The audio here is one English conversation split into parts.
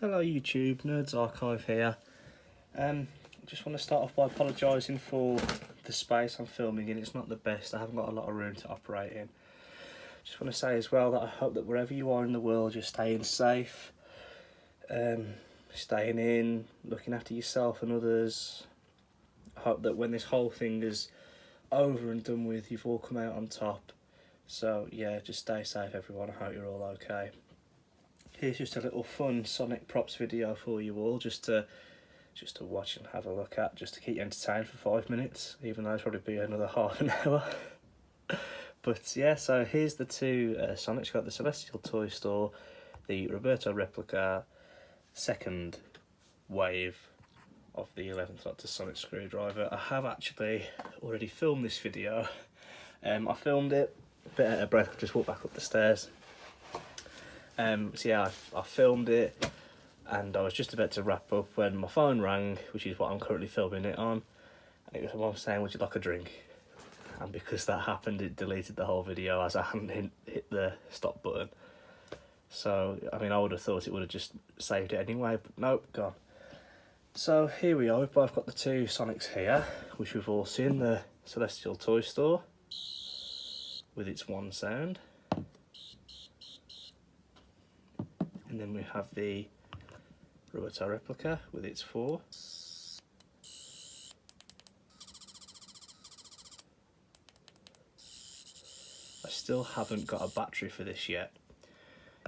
Hello YouTube, Nerds Archive here. Just want to start off by apologising for the space I'm filming in. It's not the best, I haven't got a lot of room to operate in. Just want to say as well that I hope that wherever you are in the world you're staying safe, staying in, looking after yourself and others. I hope that when this whole thing is over and done with, you've all come out on top. So yeah, just stay safe everyone, I hope you're all okay. Here's just a little fun Sonic props video for you all, just to watch and have a look at, just to keep you entertained for 5 minutes, even though it's probably be another half an hour. But yeah, so here's the two Sonics. Got the Celestial Toy Store, the Rubbertoe replica, second wave of the 11th Doctor Sonic Screwdriver. I have actually already filmed this video. I filmed it a bit out of breath, just walked back up the stairs. So yeah, I filmed it and I was just about to wrap up when my phone rang, which is what I'm currently filming it on. And it was my mum saying, "Would you like a drink?" And because that happened, it deleted the whole video as I hadn't hit the stop button. So, I mean, I would have thought it would have just saved it anyway, but nope, gone. So here we are, we've both got the two Sonics here, which we've all seen, the Celestial Toy Store with its one sound. And then we have the Rubbertoe replica with its 4. I still haven't got a battery for this yet.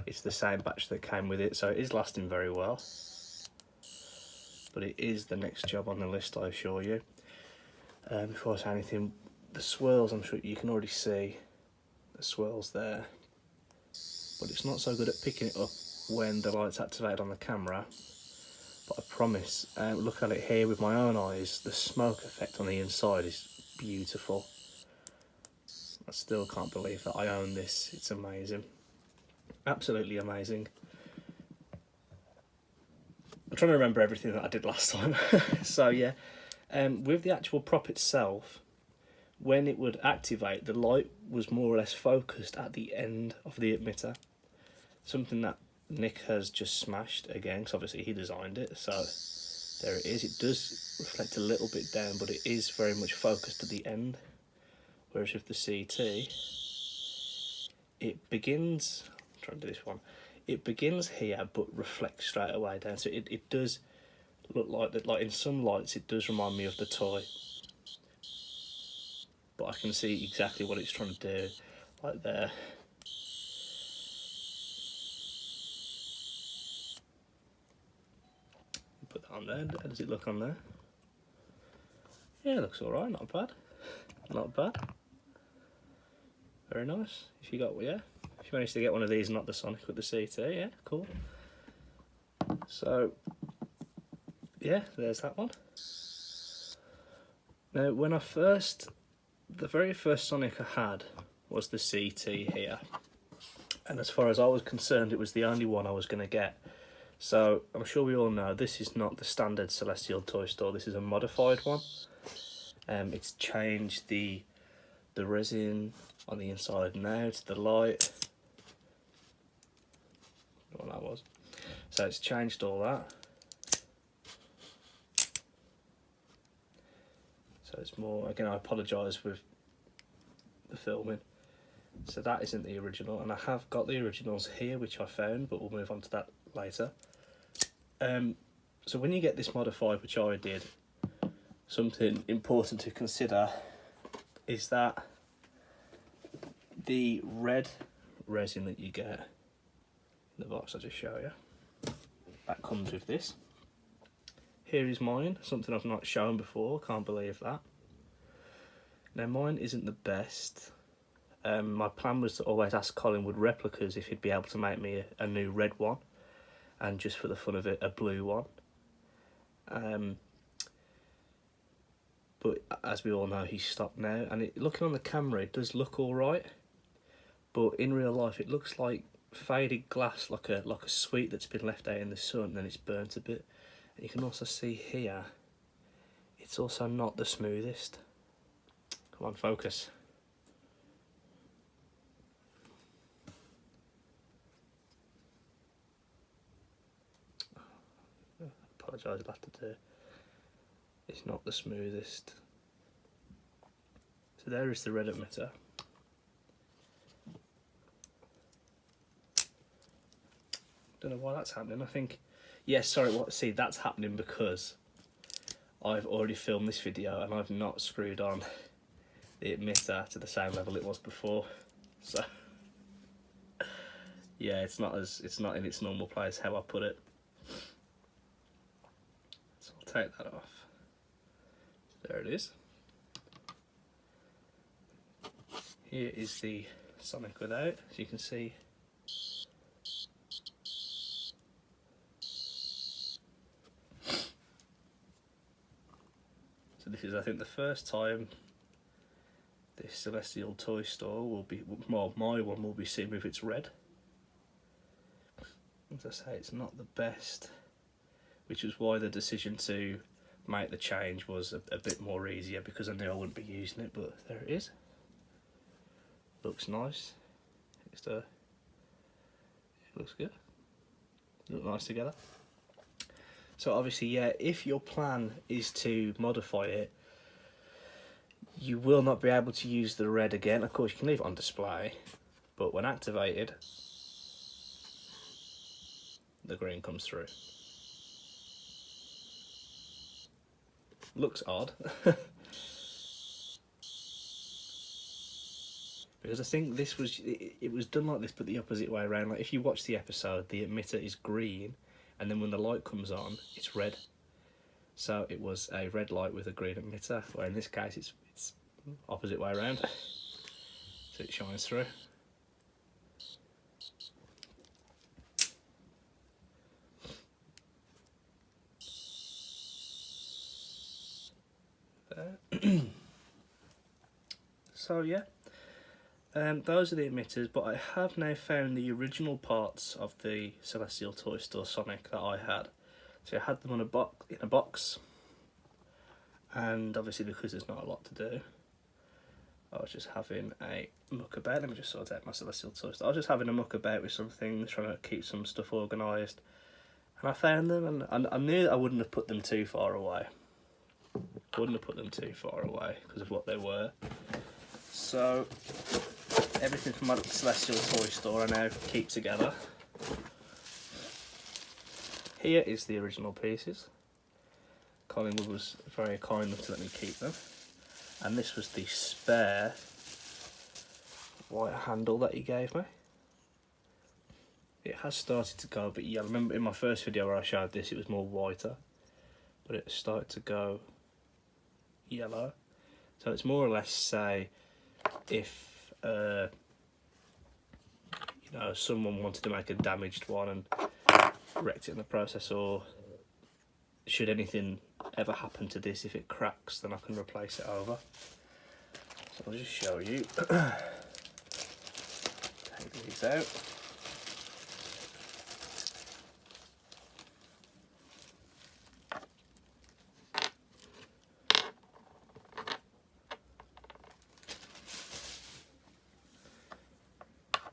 It's the same batch that came with it, so it is lasting very well. But it is the next job on the list, I assure you. Before I say anything, the swirls, I'm sure you can already see the swirls there. But it's not so good at picking it up when the light's activated on the camera, but I promise, look at it here with my own eyes, the smoke effect on the inside is beautiful. I still can't believe that I own this, it's amazing, absolutely amazing. I'm trying to remember everything that I did last time. So yeah, with the actual prop itself, when it would activate, the light was more or less focused at the end of the emitter, something that Nick has just smashed again, because obviously he designed it, so there it is. It does reflect a little bit down, but it is very much focused at the end. Whereas with the CT, it begins, I'm trying to do this one, it begins here but reflects straight away down, so it does look like that. Like in some lights it does remind me of the toy, but I can see exactly what it's trying to do, like there. Put that on there. How does it look on there? Yeah, it looks alright, not bad. Not bad. Very nice. If you got, yeah, if you managed to get one of these, not the Sonic with the CT, yeah, cool. So, yeah, there's that one. Now, when the very first Sonic I had was the CT here. And as far as I was concerned, it was the only one I was going to get. So, I'm sure we all know this is not the standard Celestial Toy Store, this is a modified one. It's changed the resin on the inside now to the light. What that was. So it's changed all that. So it's more, again, I apologise with the filming. So that isn't the original, and I have got the originals here, which I found, but we'll move on to that later. So when you get this modified, which I did, something important to consider is that the red resin that you get in the box I just show you, that comes with this. Here is mine, something I've not shown before, can't believe that. Now mine isn't the best. My plan was to always ask Colin would Replicas if he'd be able to make me a new red one, and just for the fun of it, a blue one. But as we all know, he's stopped now, and looking on the camera it does look alright, but in real life it looks like faded glass, like a sweet that's been left out in the sun and then it's burnt a bit. And you can also see here, it's also not the smoothest. Come on, focus. apologise, I'll have to do. It's not the smoothest. So there is the red emitter. Don't know why that's happening. I think, yes, sorry, see, that's happening because I've already filmed this video and I've not screwed on the emitter to the same level it was before. So yeah, it's not in its normal place how I put it. So I'll take that off. There it is. Here is the Sonic without, as you can see. So this is, I think, the first time this Celestial toy store will be, well, my one will be seen with its red. As I say, it's not the best, which was why the decision to make the change was a bit more easier, because I knew I wouldn't be using it, but there it is. Looks nice. It looks good. Look nice together. So obviously, yeah, if your plan is to modify it, you will not be able to use the red again. Of course, you can leave it on display, but when activated, the green comes through. Looks odd. Because I think this was, it was done like this, but the opposite way around. Like if you watch the episode, the emitter is green, and then when the light comes on, it's red. So it was a red light with a green emitter, where in this case it's opposite way around. So it shines through. There. So yeah. Those are the emitters, but I have now found the original parts of the Celestial Toy Store Sonic that I had. So I had them in a box, and obviously because there's not a lot to do, I was just having a muck about. Let me just sort out my Celestial Toy Store. I was just having a muck about with some things, trying to keep some stuff organised, and I found them, and I knew that I wouldn't have put them too far away. Wouldn't have put them too far away because of what they were. So everything from my Celestial Toy Store I now keep together. Here is the original pieces. Collingwood was very kind enough to let me keep them. And this was the spare white handle that he gave me. It has started to go a bit yellow. I remember in my first video where I showed this, it was more whiter, but it started to go yellow. So it's more or less, say, if you know, someone wanted to make a damaged one and wrecked it in the process, or should anything ever happen to this, if it cracks, then I can replace it over. So I'll just show you. Take these out.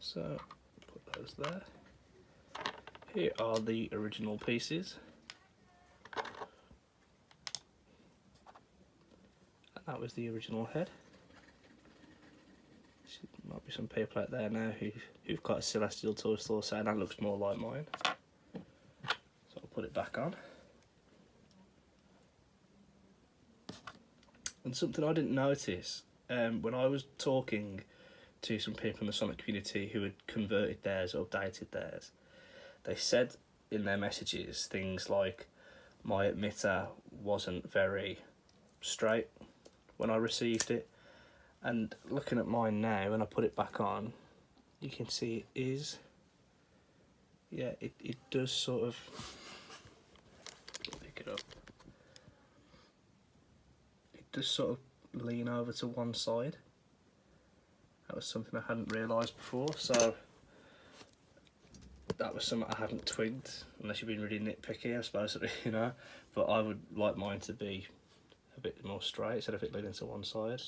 So put those there. Here are the original pieces. And that was the original head. There might be some people out there now who've got a Celestial Toy Store saying that looks more like mine. So I'll put it back on. And something I didn't notice when I was talking to some people in the Sonic community who had converted theirs, or updated theirs, they said in their messages things like, my emitter wasn't very straight when I received it, and looking at mine now, when I put it back on, you can see it is, yeah, it does sort of, pick it up, it does sort of lean over to one side. That was something I hadn't realised before, so that was something I hadn't twigged, unless you've been really nitpicky, I suppose, you know. But I would like mine to be a bit more straight instead of it leaning to one side.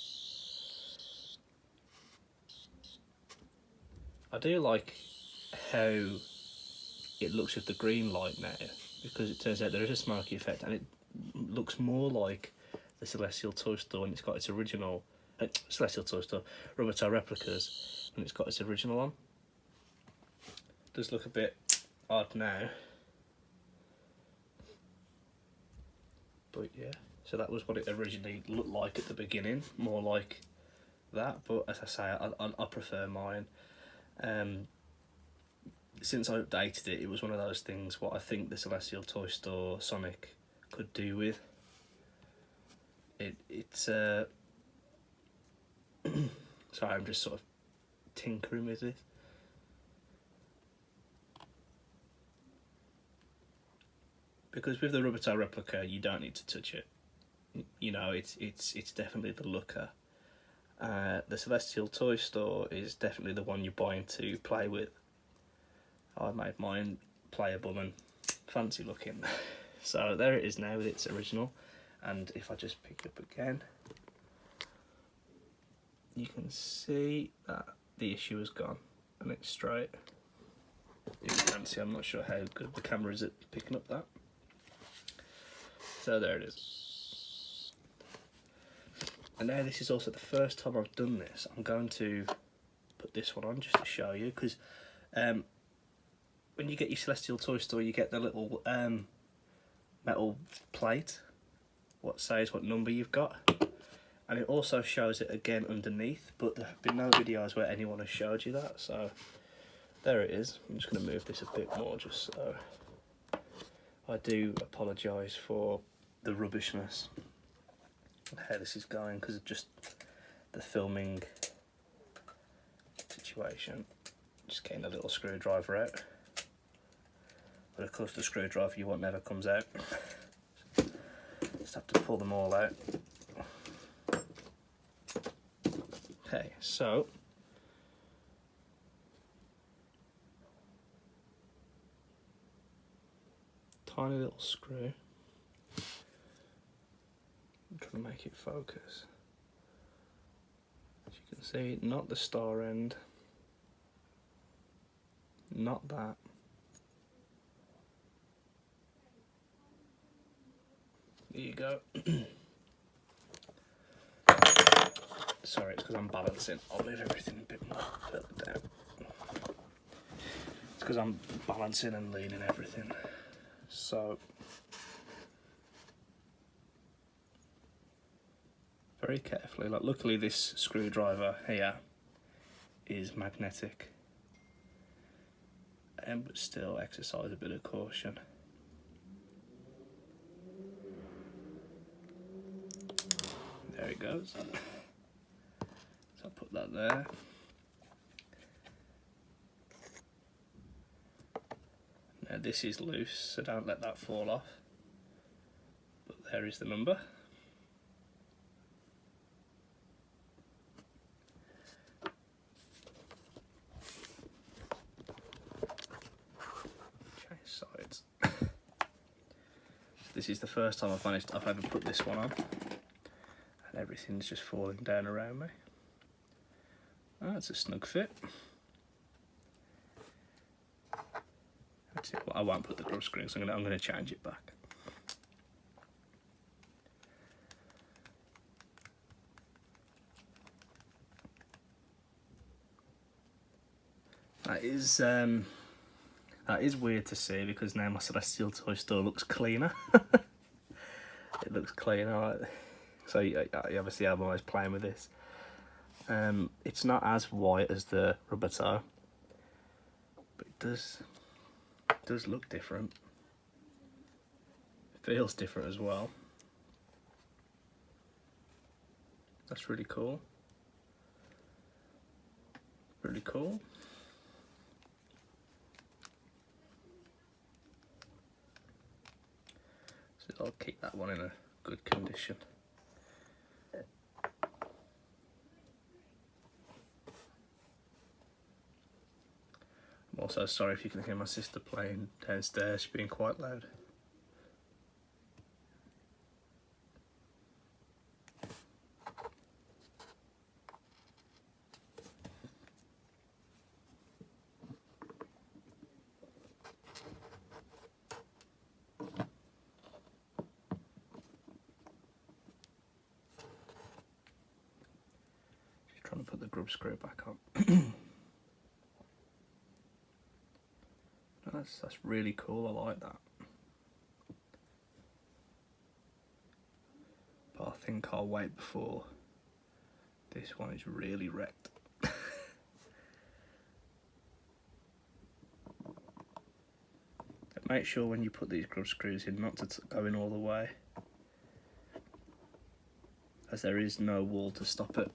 I do like how it looks with the green light now, because it turns out there is a smoky effect, and it looks more like the Celestial Toy Store when it's got its original Celestial Toy Store Rubbertoe replicas and it's got its original on. It does look a bit odd now, but yeah. So that was what it originally looked like at the beginning, more like that. But as I say, I prefer mine. Since I updated it, it was one of those things what I think the Celestial Toy Store Sonic could do with. It's sorry, I'm just sort of tinkering with this. Because with the Rubbertoe replica, you don't need to touch it. You know, it's definitely the looker. The Celestial Toy Store is definitely the one you're buying to play with. I made mine playable and fancy looking. So there it is now with its original. And if I just pick it up again, you can see that the issue is gone and it's straight. If you can see, I'm not sure how good the camera is at picking up that. So there it is. And now this is also the first time I've done this. I'm going to put this one on just to show you, because when you get your Celestial Toy Store, you get the little metal plate what says what number you've got, and it also shows it again underneath, but there have been no videos where anyone has showed you that, so there it is. I'm just going to move this a bit more just so. I do apologise for the rubbishness and how this is going because of just the filming situation. Just getting a little screwdriver out, but of course the screwdriver you want never comes out. Just have to pull them all out. Okay, so tiny little screw. I'm trying to make it focus. As you can see, not the star end, not that. There you go. Sorry, it's because I'm balancing. I'll move everything a bit more further down. It's because I'm balancing and leaning everything. So, very carefully. Like, luckily this screwdriver here is magnetic, but still exercise a bit of caution. There it goes. So I'll put that there. Now this is loose, so don't let that fall off. But there is the number. Change sides. This is the first time I've ever put this one on. And everything's just falling down around me. Oh, it's a snug fit. Well, I won't put the grub screen, so I'm going to change it back. That is weird to see because now my Celestial Toy Store looks cleaner. It looks cleaner. So you obviously I'm always playing with this. It's not as white as the Rubbertoe, but it does look different. It feels different as well. That's really cool. Really cool. So I'll keep that one in a good condition. I'm also sorry if you can hear my sister playing downstairs, she's being quite loud. grub screw back on. That's really cool, I like that. But I think I'll wait before this one is really wrecked. Make sure when you put these grub screws in not to go in all the way, as there is no wall to stop it.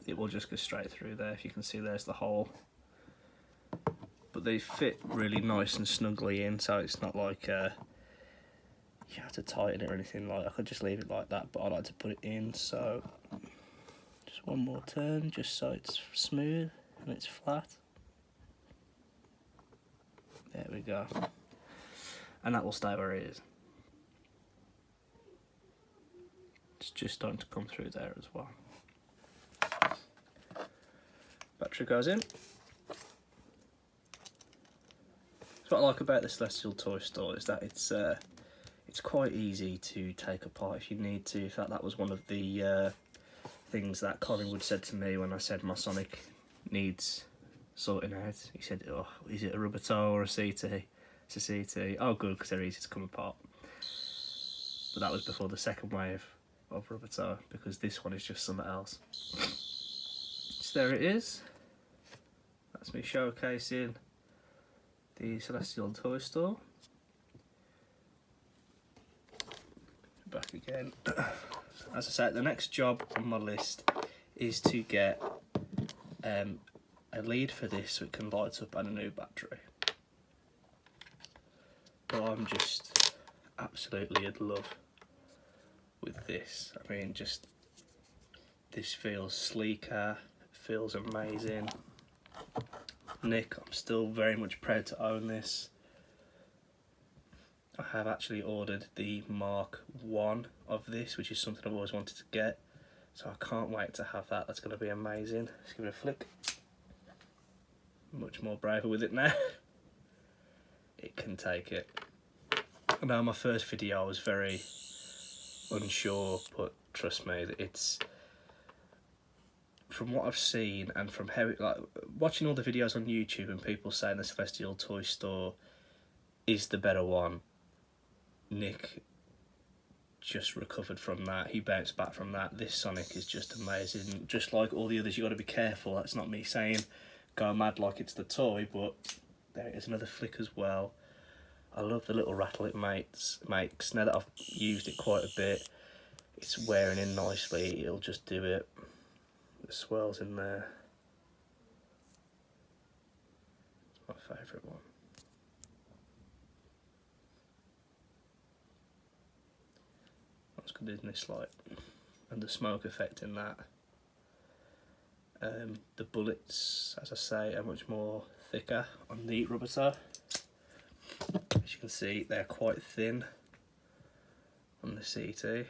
It will just go straight through there. If you can see, there's the hole. But they fit really nice and snugly in, so it's not like you have to tighten it or anything. Like, I could just leave it like that, but I like to put it in. So just one more turn, just so it's smooth and it's flat. There we go. And that will stay where it is. It's just starting to come through there as well. Battery goes in. What I like about the Celestial Toy Store is that it's quite easy to take apart if you need to. In fact, that was one of the things that Collingwood said to me when I said my Sonic needs sorting out. He said, "Oh, is it a Rubbertoe or a CT?" It's a CT. Oh, good, because they're easy to come apart. But that was before the second wave of Rubbertoe, because this one is just something else. So there it is. That's me showcasing the Celestial Toy Store. Back again. As I said, the next job on my list is to get a lead for this so it can light up, and a new battery. But I'm just absolutely in love with this. I mean, just this feels sleeker, feels amazing. Nick, I'm still very much proud to own this. I have actually ordered the Mark 1 of this, which is something I've always wanted to get. So I can't wait to have that. That's going to be amazing. Let's give it a flick. Much more braver with it now. It can take it. I know my first video I was very unsure, but trust me, it's, from what I've seen and from how like watching all the videos on YouTube and people saying the Celestial Toy Store is the better one, Nick just recovered from that. He bounced back from that. This Sonic is just amazing. Just like all the others, you got to be careful. That's not me saying go mad like it's the toy, but there it is, another flick as well. I love the little rattle it makes. Now that I've used it quite a bit, it's wearing in nicely. It'll just do it. The swirls in there. It's my favourite one. That's good, isn't this light? And the smoke effect in that. The bullets, as I say, are much more thicker on the Rubbertoe. As you can see, they're quite thin on the CT.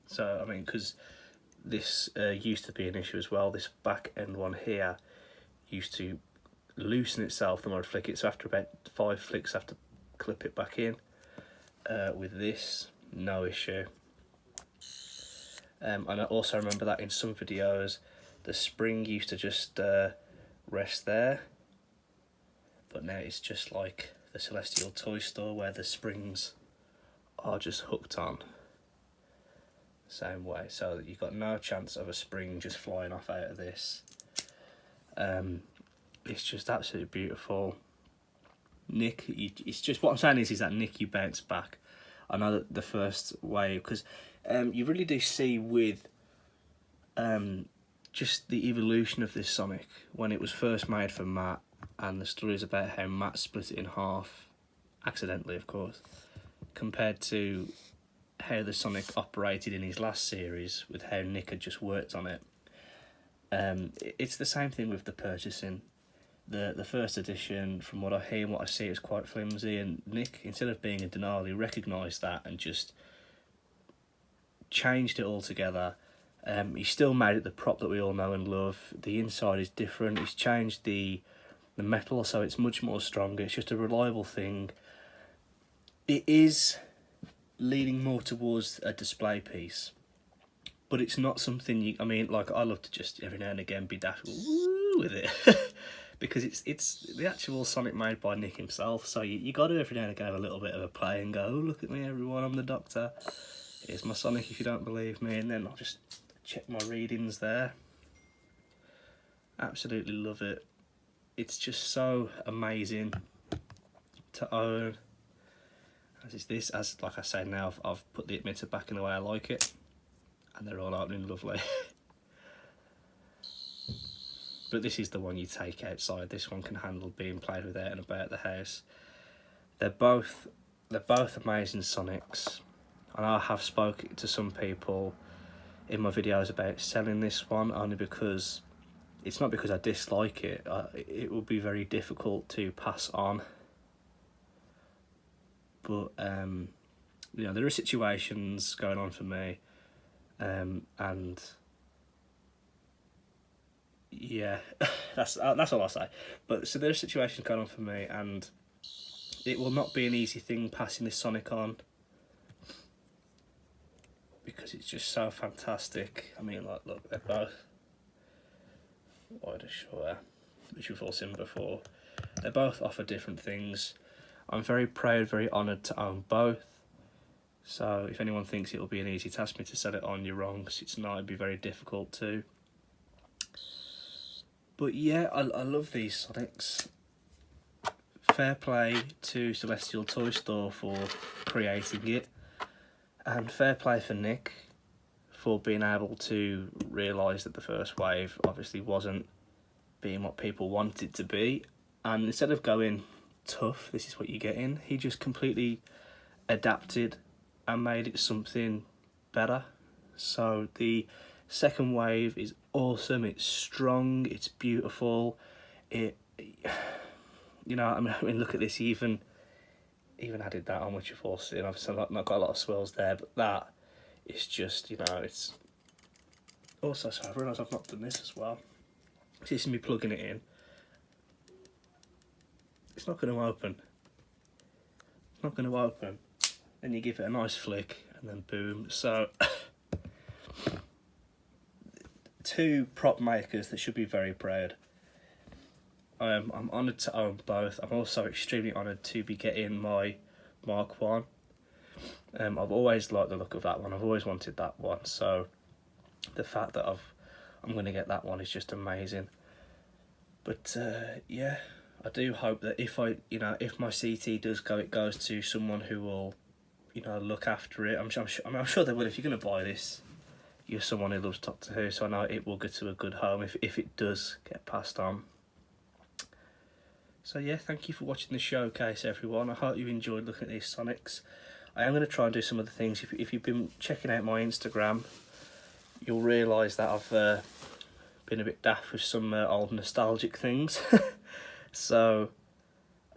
So, I mean, because this used to be an issue as well, this back end one here used to loosen itself the more I flick it, so after about 5 flicks I have to clip it back in. With this, no issue. And I also remember that in some videos the spring used to just rest there, but now it's just like the Celestial Toy Store where the springs are just hooked on same way, so that you've got no chance of a spring just flying off out of this. It's just absolutely beautiful. Nick, it's just, what I'm saying is that Nick, you bounce back. I know that the first wave, because you really do see with just the evolution of this Sonic when it was first made for Matt, and the stories about how Matt split it in half, accidentally of course, compared to how the Sonic operated in his last series with how Nick had just worked on it. It's the same thing with the purchasing. The first edition, from what I hear and what I see, is quite flimsy, and Nick, instead of being in denial, he recognised that and just changed it all together. He still made it the prop that we all know and love. The inside is different. He's changed the metal, so it's much more stronger. It's just a reliable thing. It is leaning more towards a display piece. But it's not something you, I mean, like, I love to just every now and again be daft with it. Because it's the actual Sonic made by Nick himself, so you got to every now and again have a little bit of a play and go, oh, look at me everyone, I'm the Doctor. Here's my Sonic if you don't believe me, and then I'll just check my readings there. Absolutely love it. It's just so amazing to own. As like I say now, I've put the emitter back in the way I like it, and they're all opening lovely. But this is the one you take outside. This one can handle being played with out and about the house. They're both amazing Sonics, and I have spoken to some people in my videos about selling this one, only because it's not because I dislike it. It would be very difficult to pass on. But you know, there are situations going on for me, and yeah, that's all I'll say. But so there's situations going on for me, and it will not be an easy thing passing this Sonic on, because it's just so fantastic. I mean, like, look, they're both wider shorter, which we've all seen before. They both offer different things. I'm very proud, very honoured to own both. So if anyone thinks it'll be an easy task for me to sell it on, you're wrong, because it's not. It'd be very difficult to. But yeah, I love these Sonics. Fair play to Celestial Toy Store for creating it, and fair play for Nick for being able to realise that the first wave obviously wasn't being what people wanted it to be, and instead of going tough, this is what you're getting, he just completely adapted and made it something better. So the second wave is awesome, it's strong, it's beautiful, you know, I mean look at this, he even added that on, which you've all seen. Obviously I've not got a lot of swirls there, but that is just, you know, it's also, so I've realised I've not done this as well. This is me plugging it in. It's not going to open. It's not going to open. Then you give it a nice flick, and then boom. So two prop makers that should be very proud. I'm honoured to own both. I'm also extremely honoured to be getting my Mark 1. I've always liked the look of that one. I've always wanted that one. So the fact that I'm going to get that one is just amazing. But yeah, I do hope that if my CT does go, it goes to someone who will, you know, look after it. I'm sure they will. If you're going to buy this, you're someone who loves Doctor Who, so I know it will go to a good home if it does get passed on. So yeah, thank you for watching the showcase, everyone. I hope you enjoyed looking at these Sonics. I am going to try and do some other things. If you've been checking out my Instagram, you'll realise that I've been a bit daft with some old nostalgic things. So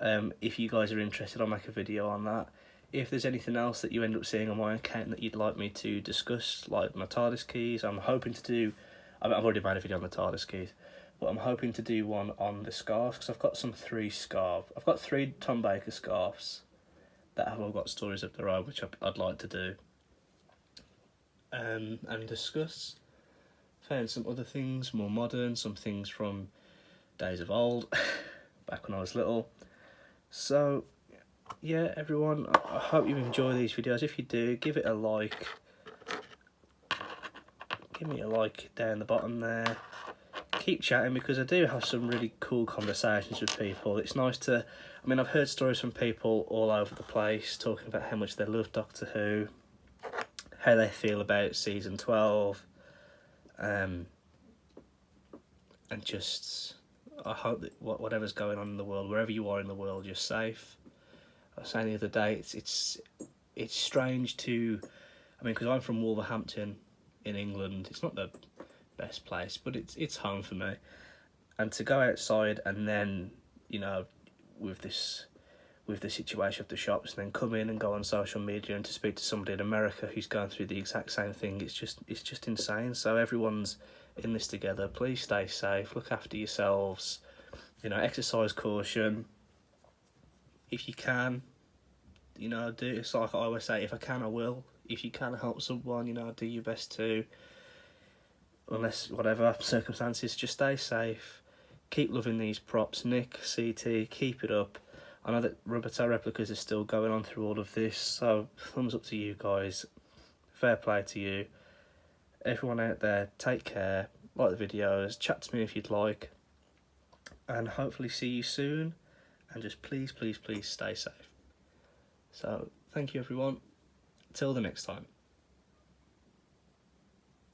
if you guys are interested, I'll make a video on that. If there's anything else that you end up seeing on my account that you'd like me to discuss, like my TARDIS keys, I'm hoping to do, I've already made a video on the TARDIS keys, but I'm hoping to do one on the scarves, because I've got I've got 3 Tom Baker scarves that have all got stories of their own, which I'd like to do and discuss. Found some other things, more modern, some things from days of old, back when I was little. So yeah, everyone, I hope you enjoy these videos. If you do, give it a like. Give me a like down the bottom there. Keep chatting, because I do have some really cool conversations with people. It's nice to, I mean, I've heard stories from people all over the place talking about how much they love Doctor Who, how they feel about season 12, and just, I hope that whatever's going on in the world, wherever you are in the world, you're safe. I was saying the other day, it's strange to, I mean, because I'm from Wolverhampton in England. It's not the best place, but it's home for me. And to go outside and then, you know, with the situation of the shops, and then come in and go on social media and to speak to somebody in America who's going through the exact same thing, it's just insane. So everyone's in this together. Please stay safe, look after yourselves, you know, exercise caution. If you can, you know, do, it's like I always say, if I can I will. If you can help someone, you know, do your best to. Unless, whatever circumstances, just stay safe. Keep loving these props. Nick, CT, keep it up. I know that Rubbertoe Replicas is still going on through all of this, so thumbs up to you guys. Fair play to you. Everyone out there, take care. Like the videos, chat to me if you'd like. And hopefully see you soon. And just please, please, please stay safe. So, thank you everyone. Till the next time.